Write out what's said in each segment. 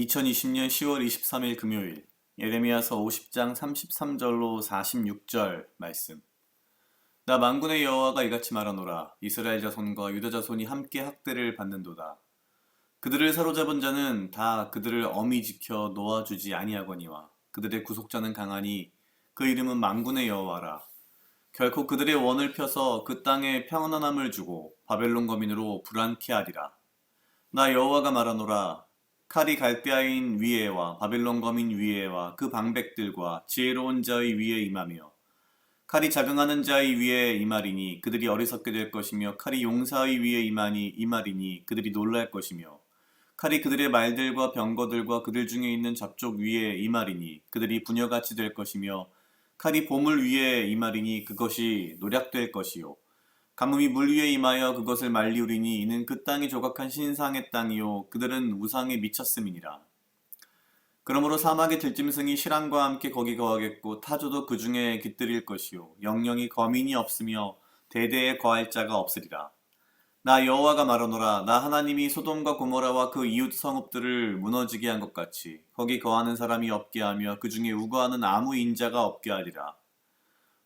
2020년 10월 23일 금요일 예레미야서 50장 33절로 46절 말씀. 나 만군의 여호와가 이같이 말하노라. 이스라엘 자손과 유다 자손이 함께 학대를 받는도다. 그들을 사로잡은 자는 다 그들을 엄히 지켜 놓아주지 아니하거니와 그들의 구속자는 강하니 그 이름은 만군의 여호와라. 결코 그들의 원을 펴서 그 땅에 평안함을 주고 바벨론 거민으로 불안케 하리라. 나 여호와가 말하노라. 칼이 갈대아인 위에와 바벨론 거민 위에와 그 방백들과 지혜로운 자의 위에 임하며 칼이 자긍하는 자의 위에 임하리니 그들이 어리석게 될 것이며 칼이 용사의 위에 임하리니 그들이 놀랄 것이며 칼이 그들의 말들과 병거들과 그들 중에 있는 잡족 위에 임하리니 그들이 부녀같이 될 것이며 칼이 보물 위에 임하리니 그것이 노략될 것이요 가뭄이 물 위에 임하여 그것을 말리우리니 이는 그 땅이 조각한 신상의 땅이요 그들은 우상에 미쳤음이니라. 그러므로 사막의 들짐승이 실랑과 함께 거기 거하겠고 타조도 그 중에 깃들일 것이요 영영이 거민이 없으며 대대에 거할 자가 없으리라. 나 여호와가 말하노라. 나 하나님이 소돔과 고모라와 그 이웃 성읍들을 무너지게 한 것 같이 거기 거하는 사람이 없게 하며 그 중에 우거하는 아무 인자가 없게 하리라.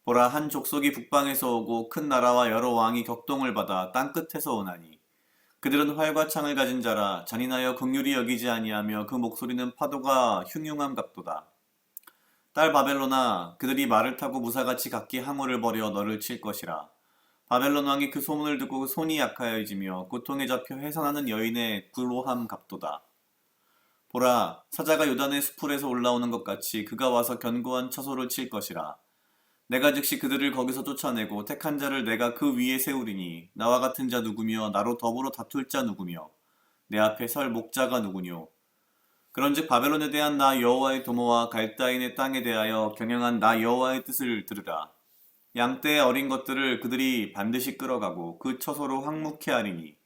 보라, 한 족속이 북방에서 오고 큰 나라와 여러 왕이 격동을 받아 땅끝에서 오나니 그들은 활과 창을 가진 자라. 잔인하여 긍휼히 여기지 아니하며 그 목소리는 파도가 흉흉함 같도다. 딸 바벨론아, 그들이 말을 타고 무사같이 각기 항우를 벌여 너를 칠 것이라. 바벨론 왕이 그 소문을 듣고 손이 약하여지며 고통에 잡혀 해산하는 여인의 구로함 같도다. 보라, 사자가 요단의 수풀에서 올라오는 것 같이 그가 와서 견고한 처소를 칠 것이라. 내가 즉시 그들을 거기서 쫓아내고 택한 자를 내가 그 위에 세우리니 나와 같은 자 누구며 나로 더불어 다툴 자 누구며 내 앞에 설 목자가 누구뇨. 그런즉 바벨론에 대한 나 여호와의 도모와 갈대아인의 땅에 대하여 경영한 나 여호와의 뜻을 들으라. 양떼의 어린 것들을 그들이 반드시 끌어가고 그 처소로 황무케 하리니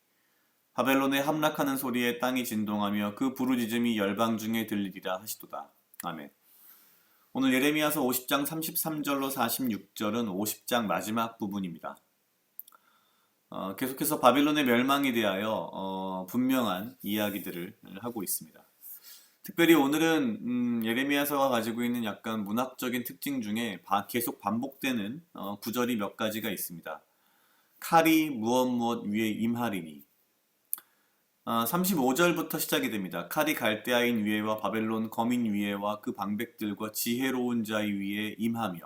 바벨론에 함락하는 소리에 땅이 진동하며 그 부르짖음이 열방 중에 들리리라 하시도다. 아멘. 오늘 예레미야서 50장 33절로 46절은 50장 마지막 부분입니다. 계속해서 바빌론의 멸망에 대하여 분명한 이야기들을 하고 있습니다. 특별히 오늘은 예레미야서가 가지고 있는 약간 문학적인 특징 중에 계속 반복되는 구절이 몇 가지가 있습니다. 칼이 무엇 위에 임하리니 35절부터 시작이 됩니다. 칼이 갈대아인 위에와 바벨론 거민 위에와 그 방백들과 지혜로운 자의 위에 임하며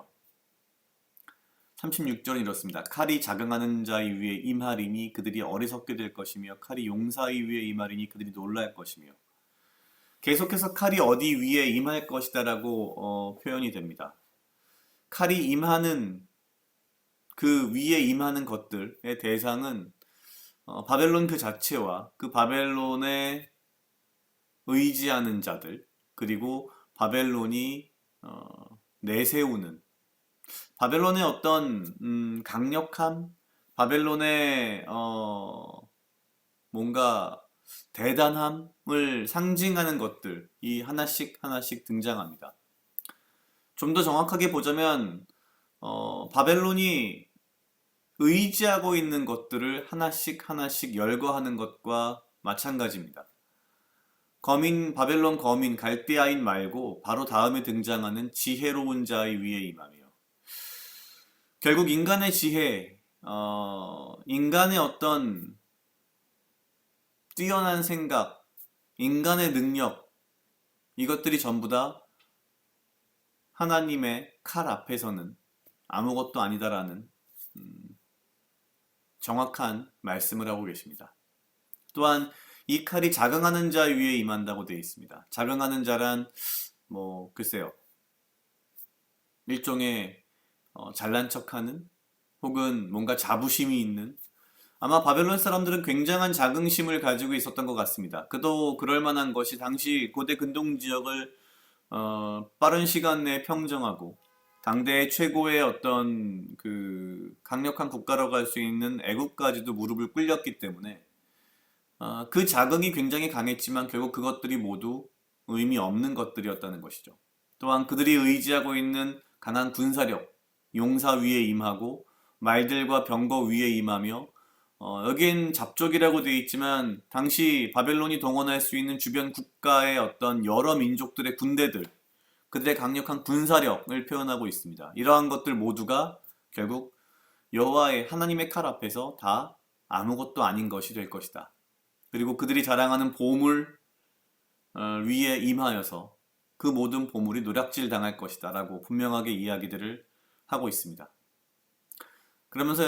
36절은 이렇습니다. 칼이 자긍하는 자의 위에 임하리니 그들이 어리석게 될 것이며 칼이 용사의 위에 임하리니 그들이 놀랄 것이며 계속해서 칼이 어디 위에 임할 것이다라고 표현이 됩니다. 칼이 임하는 그 위에 임하는 것들의 대상은 바벨론 그 자체와 그 바벨론에 의지하는 자들 그리고 바벨론이 내세우는 바벨론의 어떤 강력함, 바벨론의 뭔가 대단함을 상징하는 것들이 하나씩 하나씩 등장합니다. 좀 더 정확하게 보자면 바벨론이 의지하고 있는 것들을 하나씩 하나씩 열거하는 것과 마찬가지입니다. 바벨론 거민, 갈대아인 말고 바로 다음에 등장하는 지혜로운 자의 위에 임하며 결국 인간의 지혜, 인간의 어떤 뛰어난 생각, 인간의 능력 이것들이 전부 다 하나님의 칼 앞에서는 아무것도 아니다라는 정확한 말씀을 하고 계십니다. 또한 이 칼이 자긍하는 자 위에 임한다고 되어 있습니다. 자긍하는 자란 글쎄요. 일종의 잘난 척하는 혹은 뭔가 자부심이 있는 아마 바벨론 사람들은 굉장한 자긍심을 가지고 있었던 것 같습니다. 그도 그럴 만한 것이 당시 고대 근동 지역을 빠른 시간 내에 평정하고 당대의 최고의 어떤 그 강력한 국가라고 할 수 있는 애국까지도 무릎을 꿇렸기 때문에 그 자긍이 굉장히 강했지만 결국 그것들이 모두 의미 없는 것들이었다는 것이죠. 또한 그들이 의지하고 있는 강한 군사력, 용사 위에 임하고 말들과 병거 위에 임하며 여긴 잡족이라고 되어 있지만 당시 바벨론이 동원할 수 있는 주변 국가의 어떤 여러 민족들의 군대들, 그들의 강력한 군사력을 표현하고 있습니다. 이러한 것들 모두가 결국 여호와의 하나님의 칼 앞에서 다 아무것도 아닌 것이 될 것이다. 그리고 그들이 자랑하는 보물 위에 임하여서 그 모든 보물이 노략질 당할 것이다 라고 분명하게 이야기들을 하고 있습니다. 그러면서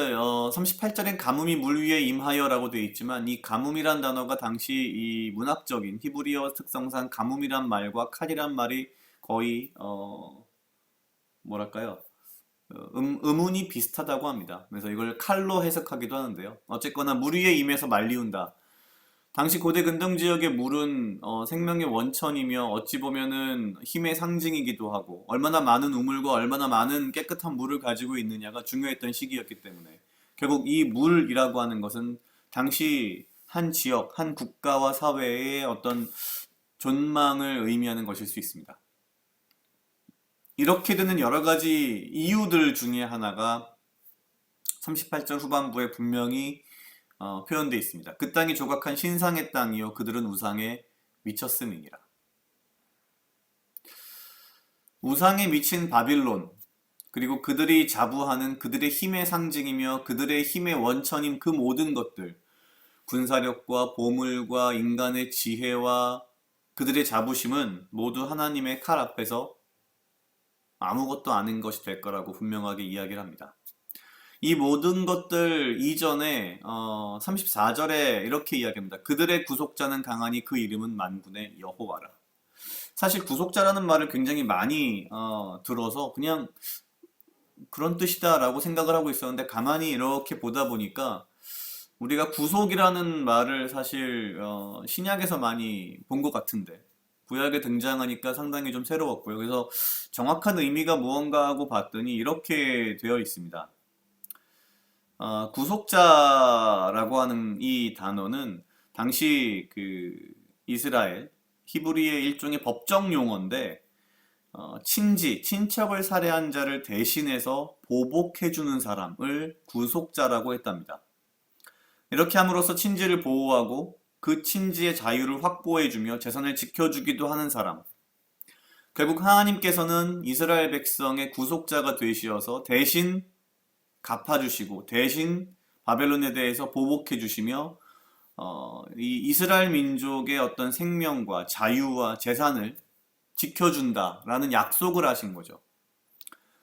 38절엔 가뭄이 물 위에 임하여라고 되어 있지만 이 가뭄이란 단어가 당시 이 문학적인 히브리어 특성상 가뭄이란 말과 칼이란 말이 거의 뭐랄까요? 음운이 비슷하다고 합니다. 그래서 이걸 칼로 해석하기도 하는데요. 어쨌거나 물 위에 임해서 말리운다. 당시 고대 근동 지역의 물은 생명의 원천이며 어찌 보면은 힘의 상징이기도 하고 얼마나 많은 우물과 얼마나 많은 깨끗한 물을 가지고 있느냐가 중요했던 시기였기 때문에 결국 이 물이라고 하는 것은 당시 한 지역, 한 국가와 사회의 어떤 존망을 의미하는 것일 수 있습니다. 이렇게 되는 여러 가지 이유들 중에 하나가 38절 후반부에 분명히 표현되어 있습니다. 그 땅이 조각한 신상의 땅이요 그들은 우상에 미쳤음이니라. 우상에 미친 바빌론, 그리고 그들이 자부하는 그들의 힘의 상징이며 그들의 힘의 원천인 그 모든 것들, 군사력과 보물과 인간의 지혜와 그들의 자부심은 모두 하나님의 칼 앞에서 아무것도 아닌 것이 될 거라고 분명하게 이야기를 합니다. 이 모든 것들 이전에 34절에 이렇게 이야기합니다. 그들의 구속자는 강하니 그 이름은 만군의 여호와라. 사실 구속자라는 말을 굉장히 많이 들어서 그냥 그런 뜻이다라고 생각을 하고 있었는데 가만히 이렇게 보다 보니까 우리가 구속이라는 말을 사실 신약에서 많이 본 것 같은데 구약에 등장하니까 상당히 좀 새로웠고요. 그래서 정확한 의미가 무언가 하고 봤더니 이렇게 되어 있습니다. 구속자라고 하는 이 단어는 당시 그 이스라엘 히브리의 일종의 법정 용어인데 친척을 살해한 자를 대신해서 보복해주는 사람을 구속자라고 했답니다. 이렇게 함으로써 친지를 보호하고 그 친지의 자유를 확보해주며 재산을 지켜주기도 하는 사람. 결국 하나님께서는 이스라엘 백성의 구속자가 되시어서 대신 갚아주시고 대신 바벨론에 대해서 보복해주시며 이 이스라엘 민족의 어떤 생명과 자유와 재산을 지켜준다라는 약속을 하신 거죠.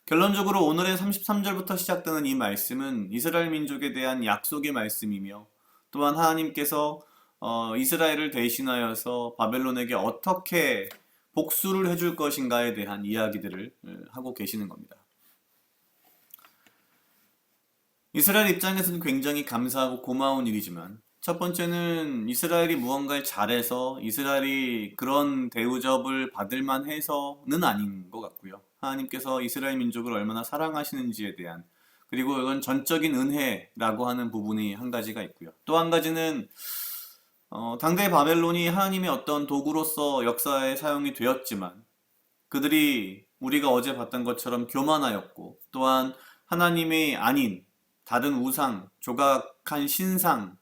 결론적으로 오늘의 33절부터 시작되는 이 말씀은 이스라엘 민족에 대한 약속의 말씀이며 또한 하나님께서 이스라엘을 대신하여서 바벨론에게 어떻게 복수를 해줄 것인가에 대한 이야기들을 하고 계시는 겁니다. 이스라엘 입장에서는 굉장히 감사하고 고마운 일이지만 첫 번째는 이스라엘이 무언가를 잘해서 이스라엘이 그런 대우접을 받을 만해서는 아닌 것 같고요. 하나님께서 이스라엘 민족을 얼마나 사랑하시는지에 대한 그리고 이건 전적인 은혜라고 하는 부분이 한 가지가 있고요. 또 한 가지는 당대 바벨론이 하나님의 어떤 도구로서 역사에 사용이 되었지만 그들이 우리가 어제 봤던 것처럼 교만하였고 또한 하나님이 아닌 다른 우상, 조각한 신상에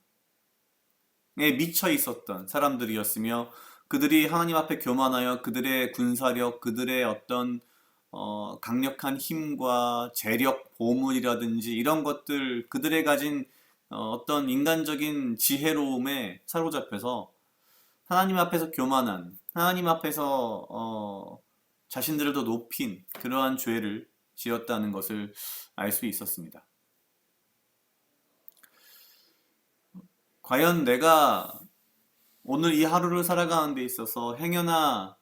미쳐 있었던 사람들이었으며 그들이 하나님 앞에 교만하여 그들의 군사력, 그들의 어떤 강력한 힘과 재력, 보물이라든지 이런 것들 그들의 가진 어떤 인간적인 지혜로움에 사로잡혀서 하나님 앞에서 교만한, 하나님 앞에서 자신들을 더 높인 그러한 죄를 지었다는 것을 알 수 있었습니다. 과연 내가 오늘 이 하루를 살아가는 데 있어서 행여나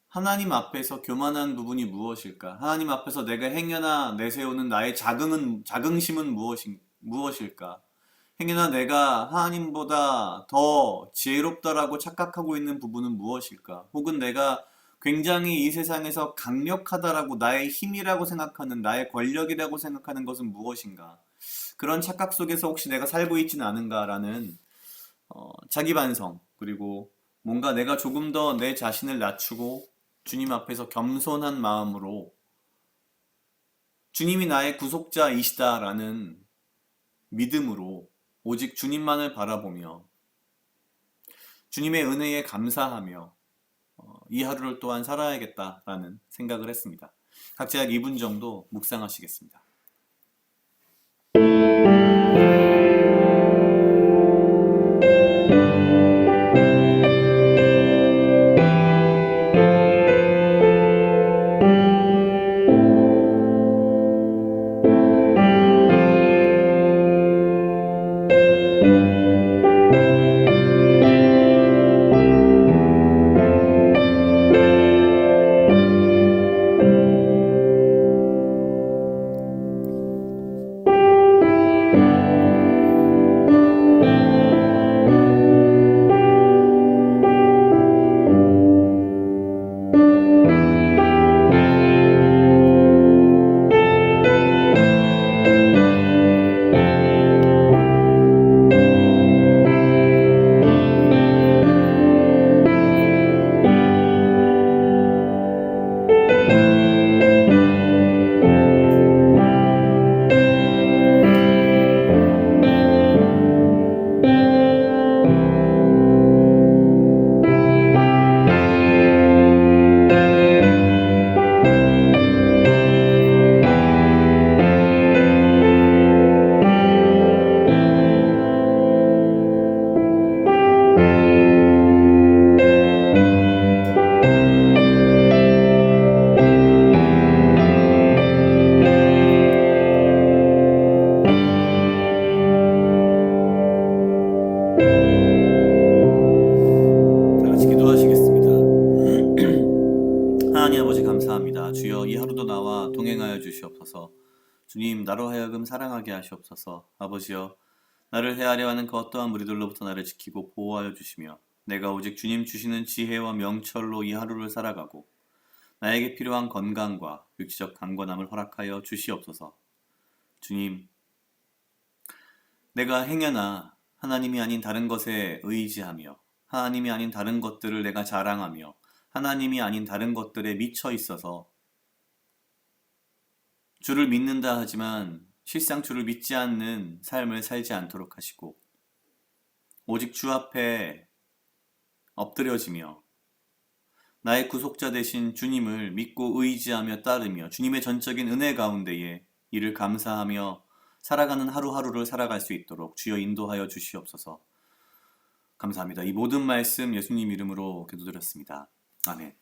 하나님 앞에서 교만한 부분이 무엇일까? 하나님 앞에서 내가 행여나 내세우는 나의 자긍심은 무엇일까? 행여나 내가 하나님보다 더 지혜롭다라고 착각하고 있는 부분은 무엇일까? 혹은 내가 굉장히 이 세상에서 강력하다라고 나의 힘이라고 생각하는 나의 권력이라고 생각하는 것은 무엇인가? 그런 착각 속에서 혹시 내가 살고 있지는 않은가라는 자기 반성 그리고 뭔가 내가 조금 더 내 자신을 낮추고 주님 앞에서 겸손한 마음으로 주님이 나의 구속자이시다라는 믿음으로 오직 주님만을 바라보며 주님의 은혜에 감사하며 이 하루를 또한 살아야겠다라는 생각을 했습니다. 각자 약 2분 정도 묵상하시겠습니다. 감사합니다. 주여 이 하루도 나와 동행하여 주시옵소서. 주님 나로 하여금 사랑하게 하시옵소서. 아버지여 나를 헤아려 하는 그 어떠한 무리들로부터 나를 지키고 보호하여 주시며 내가 오직 주님 주시는 지혜와 명철로 이 하루를 살아가고 나에게 필요한 건강과 육체적 강건함을 허락하여 주시옵소서. 주님 내가 행여나 하나님이 아닌 다른 것에 의지하며 하나님이 아닌 다른 것들을 내가 자랑하며 하나님이 아닌 다른 것들에 미쳐 있어서 주를 믿는다 하지만 실상 주를 믿지 않는 삶을 살지 않도록 하시고 오직 주 앞에 엎드려지며 나의 구속자 되신 주님을 믿고 의지하며 따르며 주님의 전적인 은혜 가운데에 이를 감사하며 살아가는 하루하루를 살아갈 수 있도록 주여 인도하여 주시옵소서. 감사합니다. 이 모든 말씀 예수님 이름으로 기도드렸습니다. 아멘.